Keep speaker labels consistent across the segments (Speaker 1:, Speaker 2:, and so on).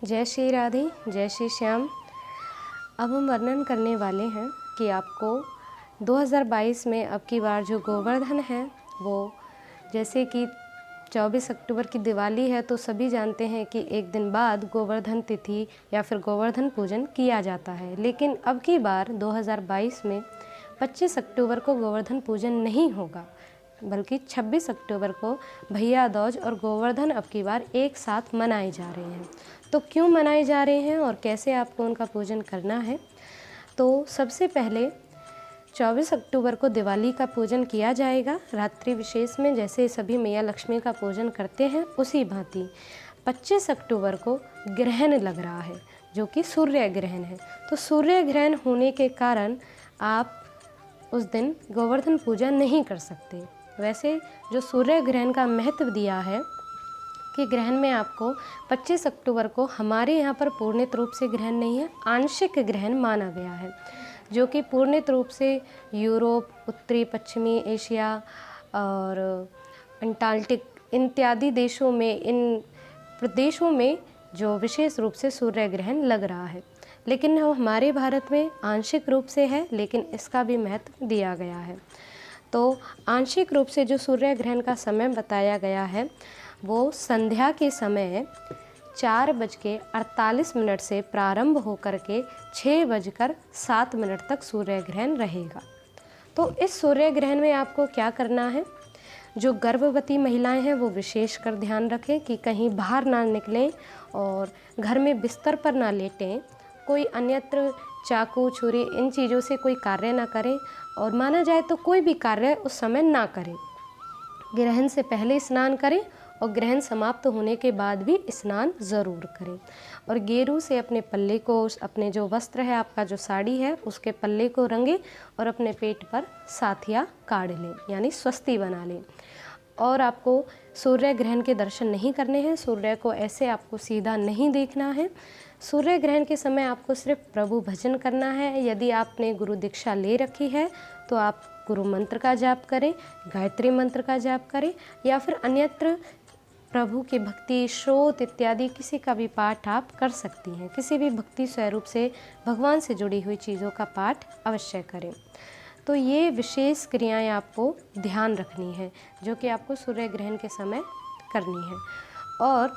Speaker 1: जय श्री राधे, जय श्री श्याम। अब हम वर्णन करने वाले हैं कि आपको 2022 में अब की बार जो गोवर्धन है वो, जैसे कि 24 अक्टूबर की दिवाली है तो सभी जानते हैं कि एक दिन बाद गोवर्धन तिथि या फिर गोवर्धन पूजन किया जाता है। लेकिन अब की बार 2022 में 25 अक्टूबर को गोवर्धन पूजन नहीं होगा, बल्कि 26 अक्टूबर को भैया दूज और गोवर्धन अब की बार एक साथ मनाए जा रहे हैं। तो क्यों मनाए जा रहे हैं और कैसे आपको उनका पूजन करना है? तो सबसे पहले 24 अक्टूबर को दिवाली का पूजन किया जाएगा रात्रि विशेष में, जैसे सभी मैया लक्ष्मी का पूजन करते हैं उसी भांति 25 अक्टूबर को ग्रहण लग रहा है जो कि सूर्य ग्रहण है। तो सूर्य ग्रहण होने के कारण आप उस दिन गोवर्धन पूजा नहीं कर सकते। वैसे जो सूर्य ग्रहण का महत्व दिया है कि ग्रहण में आपको 25 अक्टूबर को हमारे यहाँ पर पूर्णित रूप से ग्रहण नहीं है, आंशिक ग्रहण माना गया है, जो कि पूर्णित रूप से यूरोप, उत्तरी पश्चिमी एशिया और अंटार्कटिक इत्यादि देशों में, इन प्रदेशों में जो विशेष रूप से सूर्य ग्रहण लग रहा है। लेकिन वो हमारे भारत में आंशिक रूप से है, लेकिन इसका भी महत्व दिया गया है। तो आंशिक रूप से जो सूर्य ग्रहण का समय बताया गया है वो संध्या के समय 4:48 से प्रारंभ होकर के 6:07 तक सूर्य ग्रहण रहेगा। तो इस सूर्य ग्रहण में आपको क्या करना है? जो गर्भवती महिलाएं हैं वो विशेष कर ध्यान रखें कि कहीं बाहर ना निकलें और घर में बिस्तर पर ना लेटें, कोई अन्यत्र चाकू छुरी इन चीज़ों से कोई कार्य ना करें, और माना जाए तो कोई भी कार्य उस समय ना करें। ग्रहण से पहले स्नान करें और ग्रहण समाप्त होने के बाद भी स्नान ज़रूर करें। और गेरू से अपने पल्ले को, अपने जो वस्त्र है, आपका जो साड़ी है, उसके पल्ले को रंगें और अपने पेट पर साथिया काढ़ लें, यानी स्वस्ति बना लें। और आपको सूर्य ग्रहण के दर्शन नहीं करने हैं, सूर्य को ऐसे आपको सीधा नहीं देखना है। सूर्य ग्रहण के समय आपको सिर्फ प्रभु भजन करना है। यदि आपने गुरु दीक्षा ले रखी है तो आप गुरु मंत्र का जाप करें, गायत्री मंत्र का जाप करें, या फिर अन्यत्र प्रभु की भक्ति श्रोत इत्यादि किसी का भी पाठ आप कर सकती हैं। किसी भी भक्ति स्वरूप से भगवान से जुड़ी हुई चीज़ों का पाठ अवश्य करें। तो ये विशेष क्रियाएं आपको ध्यान रखनी है जो कि आपको सूर्य ग्रहण के समय करनी है। और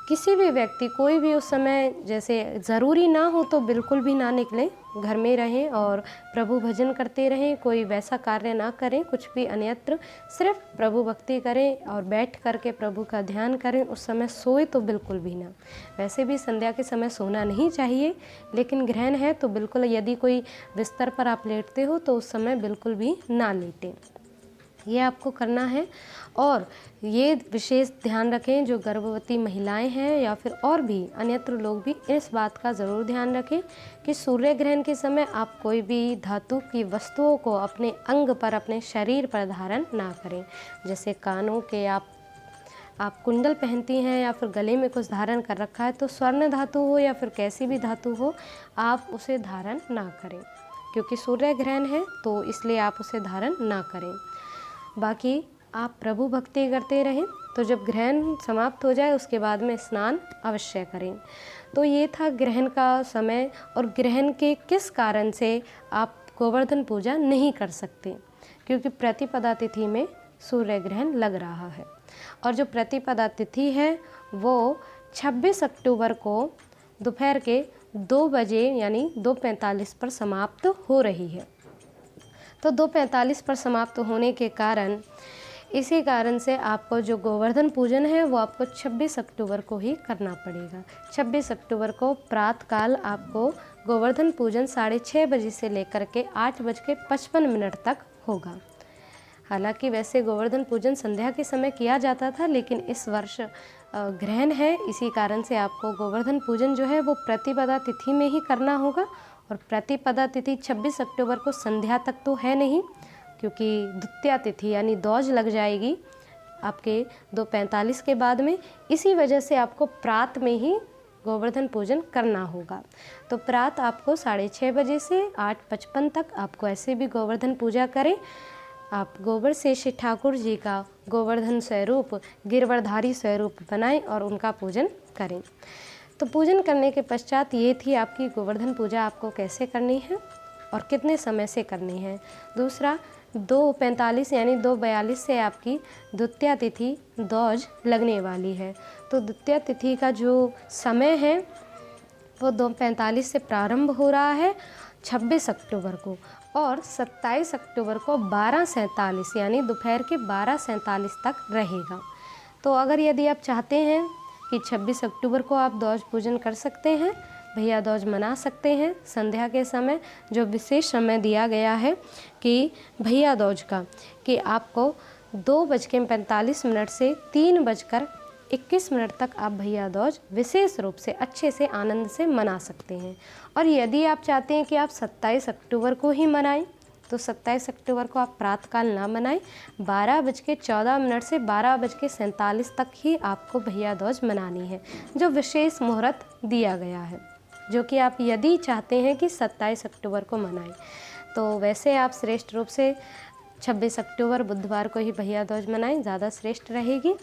Speaker 1: किसी भी व्यक्ति, कोई भी उस समय, जैसे ज़रूरी ना हो तो बिल्कुल भी ना निकलें, घर में रहें और प्रभु भजन करते रहें। कोई वैसा कार्य ना करें, कुछ भी अन्यत्र, सिर्फ प्रभु भक्ति करें और बैठ करके प्रभु का ध्यान करें। उस समय सोए तो बिल्कुल भी ना। वैसे भी संध्या के समय सोना नहीं चाहिए, लेकिन ग्रहण है तो बिल्कुल, यदि कोई बिस्तर पर आप लेटते हो तो उस समय बिल्कुल भी ना लेटें। ये आपको करना है। और ये विशेष ध्यान रखें, जो गर्भवती महिलाएं हैं या फिर और भी अन्यत्र लोग भी इस बात का ज़रूर ध्यान रखें कि सूर्य ग्रहण के समय आप कोई भी धातु की वस्तुओं को अपने अंग पर, अपने शरीर पर धारण ना करें। जैसे कानों के आप कुंडल पहनती हैं या फिर गले में कुछ धारण कर रखा है, तो स्वर्ण धातु हो या फिर कैसी भी धातु हो, आप उसे धारण ना करें, क्योंकि सूर्य ग्रहण है तो इसलिए आप उसे धारण ना करें। बाकी आप प्रभु भक्ति करते रहें। तो जब ग्रहण समाप्त हो जाए उसके बाद में स्नान अवश्य करें। तो ये था ग्रहण का समय और ग्रहण के किस कारण से आप गोवर्धन पूजा नहीं कर सकते, क्योंकि प्रतिपदा तिथि में सूर्य ग्रहण लग रहा है। और जो प्रतिपदा तिथि है वो 26 अक्टूबर को दोपहर के 2 बजे यानी 2:45 पर समाप्त हो रही है। तो 2:45 पर समाप्त होने के कारण, इसी कारण से आपको जो गोवर्धन पूजन है वो आपको 26 अक्टूबर को ही करना पड़ेगा। 26 अक्टूबर को प्रातःकाल आपको गोवर्धन पूजन 6:30 बजे से लेकर के 8:55 तक होगा। हालांकि वैसे गोवर्धन पूजन संध्या के समय किया जाता था, लेकिन इस वर्ष ग्रहण है, इसी कारण से आपको गोवर्धन पूजन जो है वो प्रतिपदा तिथि में ही करना होगा। और प्रतिपदा तिथि 26 अक्टूबर को संध्या तक तो है नहीं, क्योंकि द्वितीया तिथि यानी दौज लग जाएगी आपके 2:45 के बाद में। इसी वजह से आपको प्रात में ही गोवर्धन पूजन करना होगा। तो प्रात आपको 6:30 बजे से 8:55 तक आपको ऐसे भी गोवर्धन पूजा करें। आप गोबर से श्री ठाकुर जी का गोवर्धन स्वरूप, गिरवरधारी स्वरूप बनाएं और उनका पूजन करें। तो पूजन करने के पश्चात ये थी आपकी गोवर्धन पूजा आपको कैसे करनी है और कितने समय से करनी है। दूसरा, 2:45 यानी 2:42 से आपकी द्वितीया तिथि दौज लगने वाली है। तो द्वितीया तिथि का जो समय है वो 2:45 से प्रारंभ हो रहा है 26 अक्टूबर को और 27 अक्टूबर को 12:47 यानी दोपहर के 12:47 तक रहेगा। तो अगर यदि आप चाहते हैं कि 26 अक्टूबर को आप दौज पूजन कर सकते हैं, भैया दूज मना सकते हैं संध्या के समय, जो विशेष समय दिया गया है कि भैया दूज का, कि आपको 2:45 से 3:21 तक आप भैया दूज विशेष रूप से अच्छे से आनंद से मना सकते हैं। और यदि आप चाहते हैं कि आप 27 अक्टूबर को ही मनाएं, तो 27 अक्टूबर को आप प्रातःकाल ना मनाएं, 12:14 से 12:47 तक ही आपको भैया दूज मनानी है, जो विशेष मुहूर्त दिया गया है, जो कि आप यदि चाहते हैं कि 27 अक्टूबर को मनाएं। तो वैसे आप श्रेष्ठ रूप से 26 अक्टूबर बुधवार को ही भैया दूज मनाएं, ज़्यादा श्रेष्ठ रहेगी,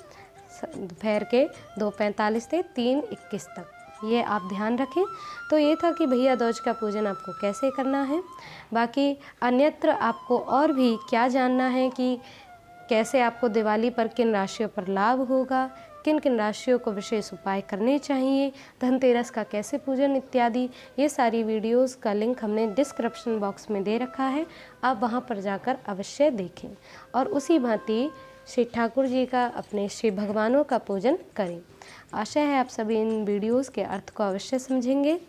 Speaker 1: दोपहर के 2:45 से 3:21 तक, ये आप ध्यान रखें। तो ये था कि भैया दूज का पूजन आपको कैसे करना है। बाकी अन्यत्र आपको और भी क्या जानना है कि कैसे आपको दिवाली पर किन राशियों पर लाभ होगा, किन किन राशियों को विशेष उपाय करने चाहिए, धनतेरस का कैसे पूजन इत्यादि, ये सारी वीडियोस का लिंक हमने डिस्क्रिप्शन बॉक्स में दे रखा है, आप वहां पर जाकर अवश्य देखें और उसी भांति श्री ठाकुर जी का, अपने श्री भगवानों का पूजन करें। आशा है आप सभी इन वीडियोस के अर्थ को अवश्य समझेंगे।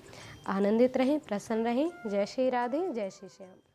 Speaker 1: आनंदित रहें, प्रसन्न रहें। जय श्री राधे, जय श्री श्याम।